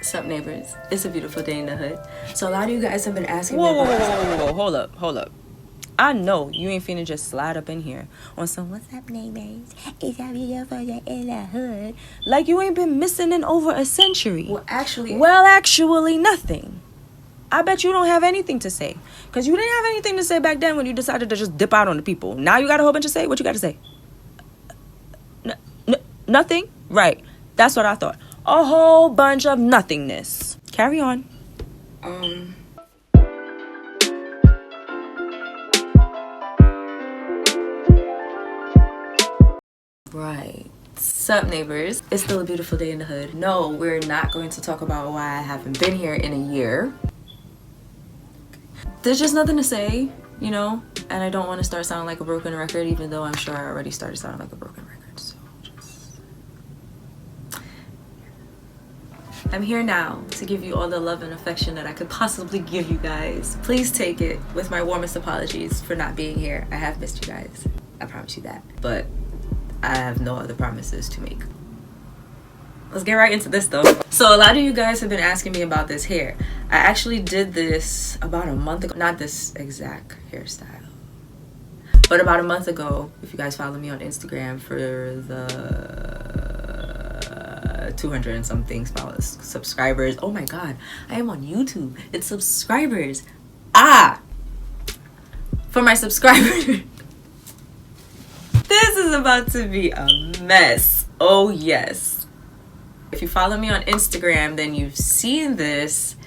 Sup neighbors, it's a beautiful day in the hood. So a lot of you guys have been asking me about Whoa, hold up. I know you ain't finna just slide up in here on some what's up neighbors, it's a beautiful day in the hood. Like you ain't been missing in over a century. Well actually nothing. I bet you don't have anything to say. Because you didn't have anything to say back then when you decided to just dip out on the people. Now you got a whole bunch to say? What you got to say? Nothing? Right. That's what I thought. A whole bunch of nothingness. Carry on. Right. Sup neighbors, it's still a beautiful day in the hood. No, we're not going to talk about why I haven't been here in a year. There's just nothing to say, you know, and I don't want to start sounding like a broken record, even though I'm sure I already started sounding like a broken record. So I'm here now to give you all the love and affection that I could possibly give you guys. Please take it with my warmest apologies for not being here. I have missed you guys. I promise you that. But I have no other promises to make. Let's get right into this though. So a lot of you guys have been asking me about this hair. I actually did this about a month ago. Not this exact hairstyle, but about a month ago. If you guys follow me on Instagram for the 200 and something subscribers. Oh my god, I am on YouTube. It's subscribers. For my subscribers. This is about to be a mess. Oh yes. If you follow me on Instagram, then you've seen this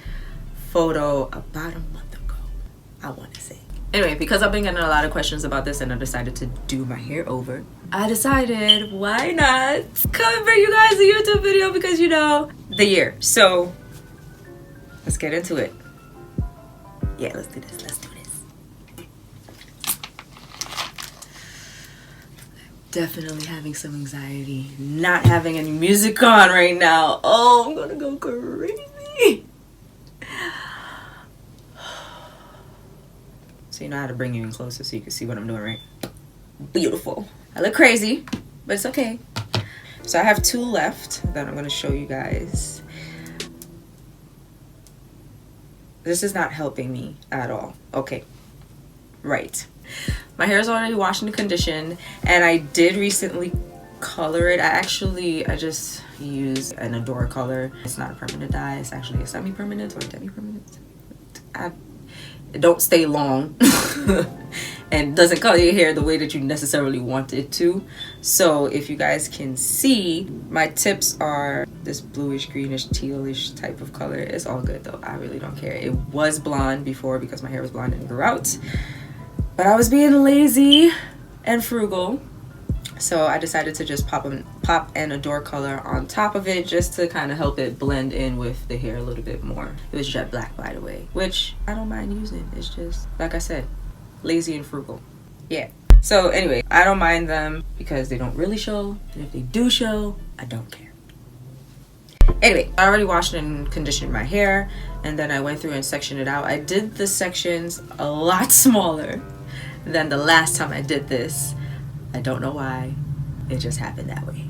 photo about a month ago, I want to say. Anyway, because I've been getting a lot of questions about this and I decided to do my hair over, I decided, why not come and bring you guys a YouTube video because, you know, the year. So let's get into it. Yeah, let's do this. Definitely having some anxiety, not having any music on right now. Oh, I'm gonna go crazy. So you know how to bring you in closer so you can see what I'm doing, right? Beautiful. I look crazy, but it's okay. So I have 2 left that I'm gonna show you guys. This is not helping me at all. Okay, right. My hair is already washed and conditioned, and I did recently color it. I just use an Adore color. It's not a permanent dye. It's actually a semi-permanent or demi-permanent. It don't stay long and doesn't color your hair the way that you necessarily want it to. So if you guys can see, my tips are this bluish, greenish, tealish type of color. It's all good though. I really don't care. It was blonde before because my hair was blonde and grew out. But I was being lazy and frugal, so I decided to just pop an Adore color on top of it just to kind of help it blend in with the hair a little bit more. It was jet black, by the way, which I don't mind using. It's just, like I said, lazy and frugal. Yeah. So anyway, I don't mind them because they don't really show, and if they do show, I don't care. Anyway, I already washed and conditioned my hair, and then I went through and sectioned it out. I did the sections a lot smaller than the last time I did this. I don't know why, it just happened that way.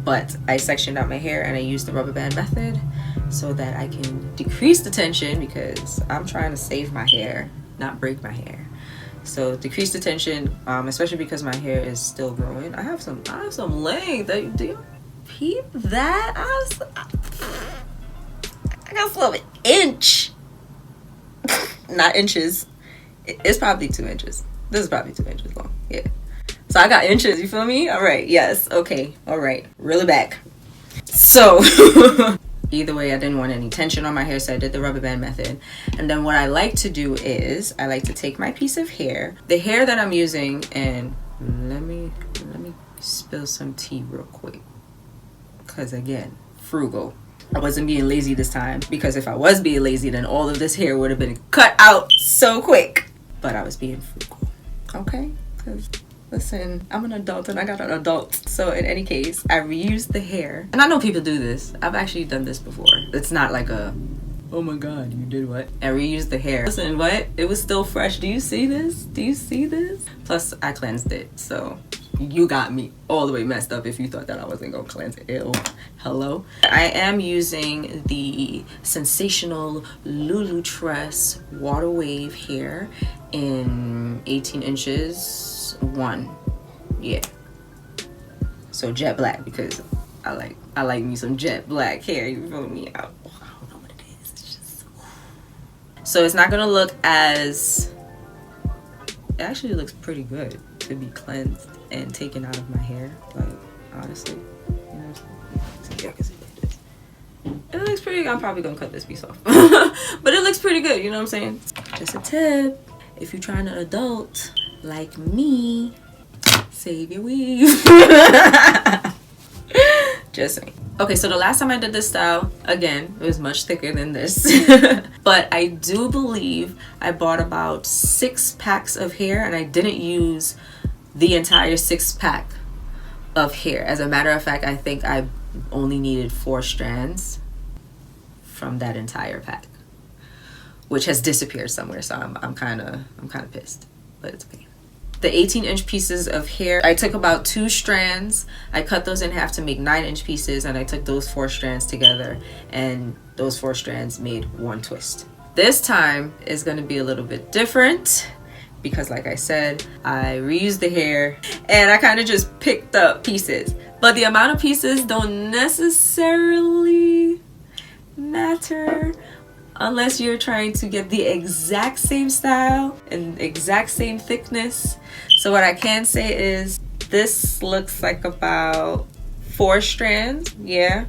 But I sectioned out my hair and I used the rubber band method so that I can decrease the tension because I'm trying to save my hair, not break my hair. So decrease the tension, especially because my hair is still growing. I have some length. Do you peep that? I got some inch. Not inches. It's probably 2 inches. This is probably 2 inches long. Yeah. So I got inches, you feel me? All right. Yes. Okay. All right. Reel it back. So either way, I didn't want any tension on my hair, so I did the rubber band method. And then what I like to do is I like to take my piece of hair, the hair that I'm using, and let me spill some tea real quick. Because again, frugal. I wasn't being lazy this time, because if I was being lazy, then all of this hair would have been cut out so quick. But I was being frugal. Okay? Because listen, I'm an adult and I got an adult. So in any case, I reused the hair. And I know people do this. I've actually done this before. It's not like a, oh my god, you did what? I reused the hair. Listen, what? It was still fresh. Do you see this? Do you see this? Plus, I cleansed it. So You got me all the way messed up if you thought that I wasn't gonna cleanse it. Ew. Hello. I am using the sensational Lulu Tress Water Wave hair in 18 inches 1. Yeah. So jet black, because I like me some jet black hair. You feel me? I don't know what it is. It's just so it's not gonna look as. It actually looks pretty good to be cleansed and taken out of my hair. Like honestly, you know. See, I can see like this. It looks pretty. I'm probably gonna cut this piece off, but it looks pretty good. You know what I'm saying? Just a tip: if you're trying to adult like me, save your weave. Just saying. Okay, so the last time I did this style, again, it was much thicker than this. But I do believe I bought about 6 packs of hair, and I didn't use the entire 6-pack of hair. As a matter of fact, I think I only needed 4 strands from that entire pack, which has disappeared somewhere. So I'm kind of pissed, but it's okay. The 18-inch pieces of hair, I took about 2 strands. I cut those in half to make 9-inch pieces, and I took those 4 strands together, and those 4 strands made 1 twist. This time is going to be a little bit different because, like I said, I reused the hair and I kind of just picked up pieces. But the amount of pieces don't necessarily matter unless you're trying to get the exact same style and exact same thickness. So what I can say is this looks like about 4 strands, yeah.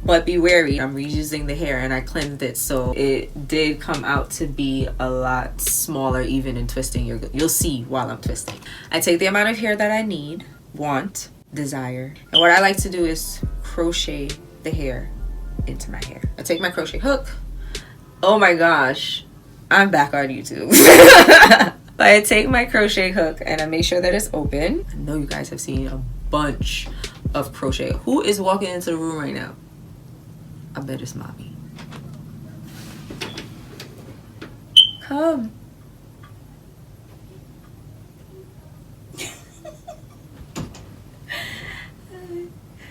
But be wary, I'm reusing the hair and I cleansed it, so it did come out to be a lot smaller even in twisting. You'll see while I'm twisting. I take the amount of hair that I need, want, desire, and what I like to do is crochet the hair into my hair. I take my crochet hook. Oh my gosh, I'm back on YouTube. But I take my crochet hook and I make sure that it's open. I know you guys have seen a bunch of crochet. Who is walking into the room right now? I bet it's mommy. Come.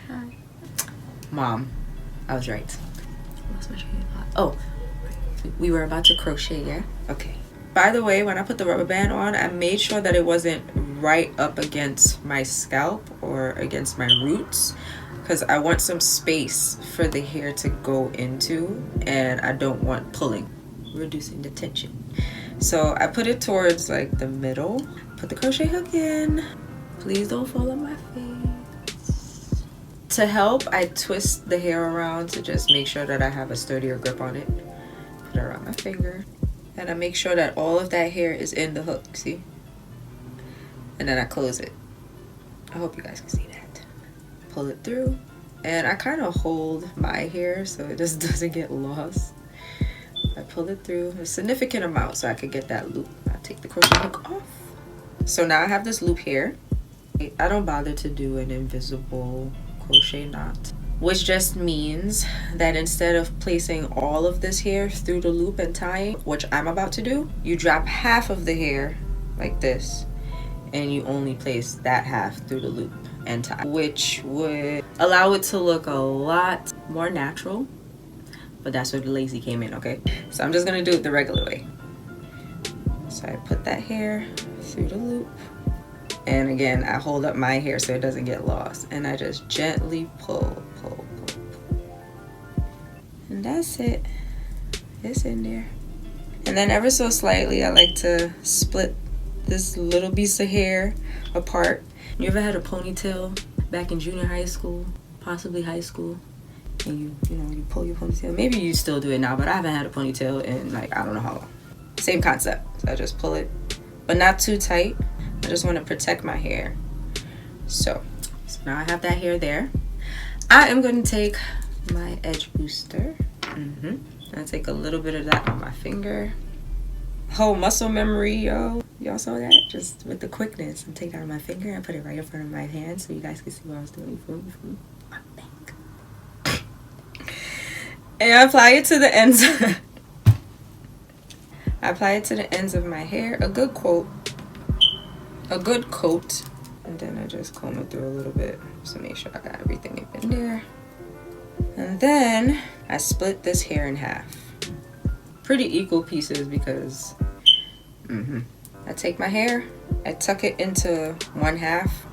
Hi. Mom, I was right. I lost my train of thought. Oh. We were about to crochet, yeah? Okay. By the way, when I put the rubber band on, I made sure that it wasn't right up against my scalp or against my roots, because I want some space for the hair to go into, and I don't want pulling, reducing the tension. So I put it towards like the middle. Put the crochet hook in. Please don't fall on my face. To help, I twist the hair around to just make sure that I have a sturdier grip on it. Put it around my finger, and I make sure that all of that hair is in the hook, see? And then I close it. I hope you guys can see that. Pull it through, and I kind of hold my hair so it just doesn't get lost. I pull it through a significant amount so I could get that loop. I take the crochet hook off. So now I have this loop here. I don't bother to do an invisible crochet knot, which just means that instead of placing all of this hair through the loop and tying, which I'm about to do, you drop half of the hair like this, and you only place that half through the loop and tie, which would allow it to look a lot more natural. But that's where the lazy came in, okay? So I'm just gonna do it the regular way. So I put that hair through the loop, and again, I hold up my hair so it doesn't get lost, and I just gently pull. And that's it. It's in there. And then ever so slightly, I like to split this little piece of hair apart. You ever had a ponytail back in junior high school, possibly high school, and you pull your ponytail? Maybe you still do it now, but I haven't had a ponytail in like I don't know how long. Same concept. So I just pull it, but not too tight. I just want to protect my hair. So now I have that hair there. I am going to take my edge booster. I take a little bit of that on my finger. Whole muscle memory, yo. Y'all saw that? Just with the quickness. I take that on my finger and put it right in front of my hand so you guys can see what I was doing. My back. And I apply it to the ends. I apply it to the ends of my hair. A good coat. and then I just comb it through a little bit to make sure I got everything in there. And then I split this hair in half. Pretty equal pieces because I take my hair, I tuck it into one half.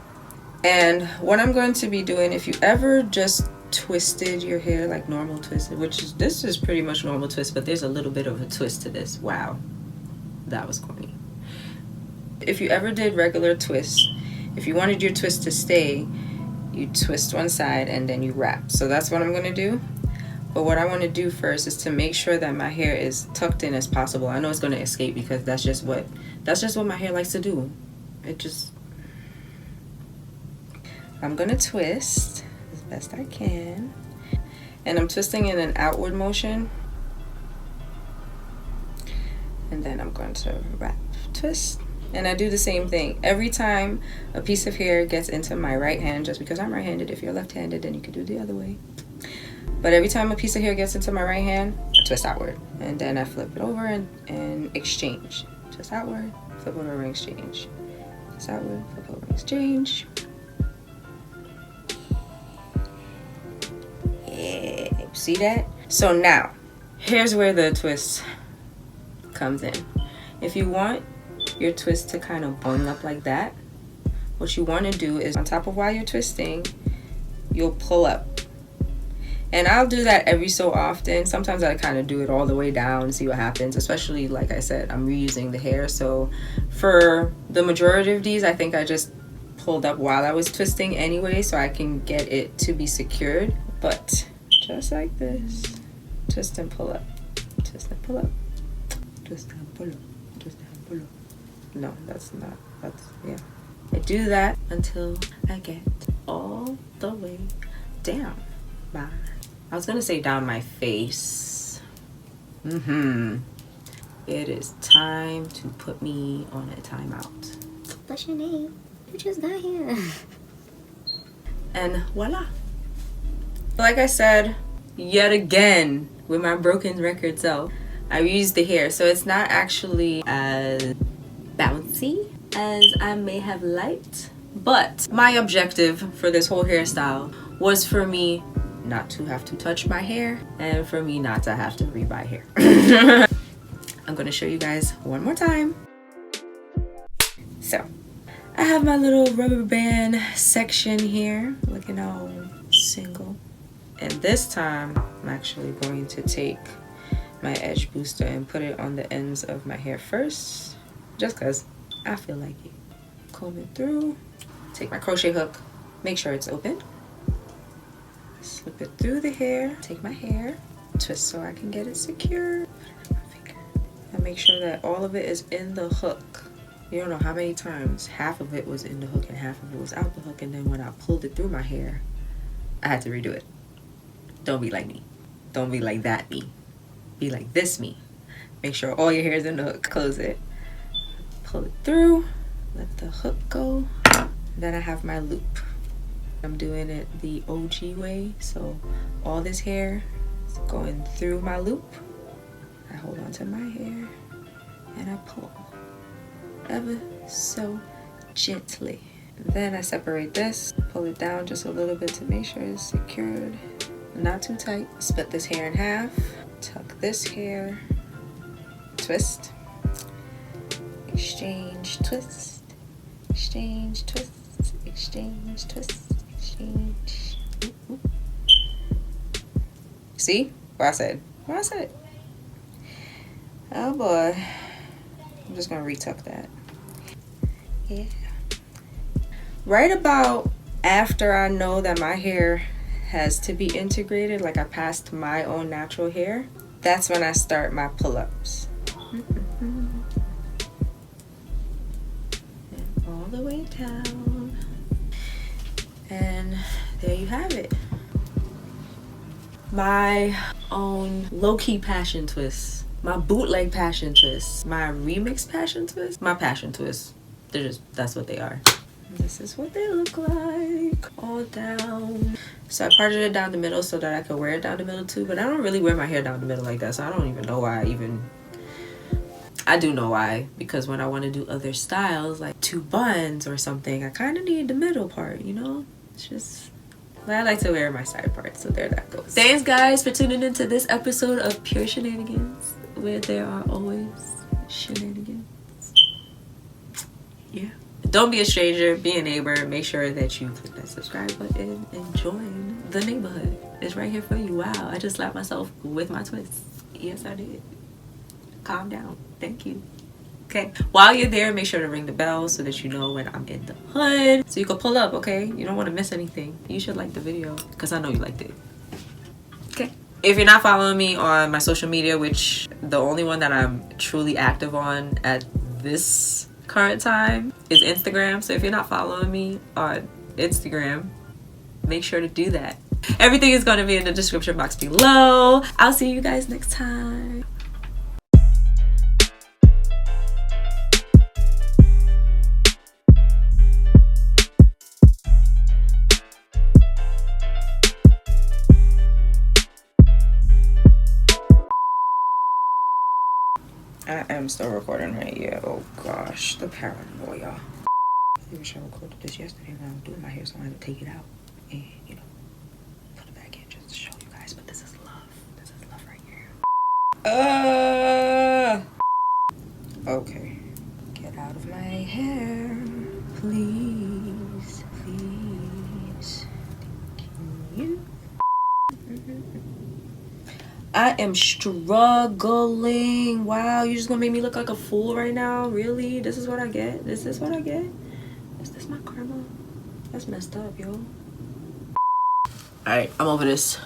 And what I'm going to be doing, if you ever just twisted your hair like normal twisted, which is, this is pretty much normal twist, but there's a little bit of a twist to this. Wow, that was corny. If you ever did regular twist, if you wanted your twist to stay, you twist one side and then you wrap. So that's what I'm going to do. But what I want to do first is to make sure that my hair is tucked in as possible. I know it's going to escape because that's just what my hair likes to do. I'm going to twist as best I can. And I'm twisting in an outward motion. And then I'm going to wrap, twist. And I do the same thing. Every time a piece of hair gets into my right hand, just because I'm right-handed, if you're left-handed, then you can do it the other way. But every time a piece of hair gets into my right hand, I twist outward. And then I flip it over and exchange. Twist outward, flip it over, and exchange. Twist outward, flip over, and exchange. Yeah, see that? So now, here's where the twist comes in. If you want your twist to kind of boing up like that, what you want to do is on top of while you're twisting, you'll pull up. And I'll do that every so often. Sometimes I kind of do it all the way down and see what happens, especially like I said, I'm reusing the hair. So for the majority of these, I think I just pulled up while I was twisting anyway, so I can get it to be secured. But just like this, twist and pull up, twist and pull up, twist and pull up, twist and pull up. No, yeah. I do that until I get all the way down I was gonna say down my face. It is time to put me on a timeout. What's your name? You just got here. And voila. Like I said, yet again, with my broken record self, I reused the hair. So it's not actually as bouncy as I may have liked. But my objective for this whole hairstyle was for me not to have to touch my hair and for me not to have to rebuy hair. I'm gonna show you guys one more time. So I have my little rubber band section here looking all single, and this time I'm actually going to take my edge booster and put it on the ends of my hair first, just because I feel like it. Comb it through, take my crochet hook, make sure it's open, slip it through the hair, take my hair, twist so I can get it secure, and make sure that all of it is in the hook. You don't know how many times half of it was in the hook and half of it was out the hook, and then when I pulled it through my hair, I had to redo it. Don't be like me. Don't be like that me. Be like this me. Make sure all your hair is in the hook. Close it. Pull it through. Let the hook go. Then I have my loop. I'm doing it the OG way, so all this hair is going through my loop. I hold on to my hair and I pull ever so gently. Then I separate this, pull it down just a little bit to make sure it's secured, not too tight. Split this hair in half, tuck this hair, twist, exchange, twist, exchange, twist, exchange, twist, exchange. See what I said? What I said? Oh boy. I'm just gonna retuck that. Yeah. Right about after I know that my hair has to be integrated, like I passed my own natural hair, that's when I start my pull-ups. And all the way down. And there you have it. My own low-key passion twist. My bootleg passion twist. My remix passion twist. My passion twist. That's what they are. This is what they look like. All down. So I parted it down the middle so that I could wear it down the middle too. But I don't really wear my hair down the middle like that. So I don't even know why I even I do know why, because when I want to do other styles like 2 buns or something, I kind of need the middle part, you know. It's just, but I like to wear my side part, so there that goes. Thanks guys for tuning into this episode of Pure Shenanigans, where there are always shenanigans. Yeah, don't be a stranger, be a neighbor. Make sure that you click that subscribe button and join the neighborhood. It's right here for you. Wow, I just slapped myself with my twist. Yes, I did. Calm down. Thank you. Okay, while you're there, make sure to ring the bell so that you know when I'm in the hood, so you can pull up. Okay, you don't want to miss anything. You should like the video because I know you liked it. Okay, if you're not following me on my social media, which the only one that I'm truly active on at this current time is Instagram, so if you're not following me on Instagram, make sure to do that. Everything is going to be in the description box below. I'll see you guys next time. I am still recording, right? Yeah. Oh gosh, the paranoia. I wish I recorded this yesterday when I was doing my hair, so I had to take it out and, you know, put it back in just to show you guys. But this is love. This is love right here. Okay. Get out of my hair, please, please. Thank you. I am struggling. Wow, you're just gonna make me look like a fool right now? Really? This is what I get? This is what I get? Is this my karma? That's messed up, yo. Alright, I'm over this.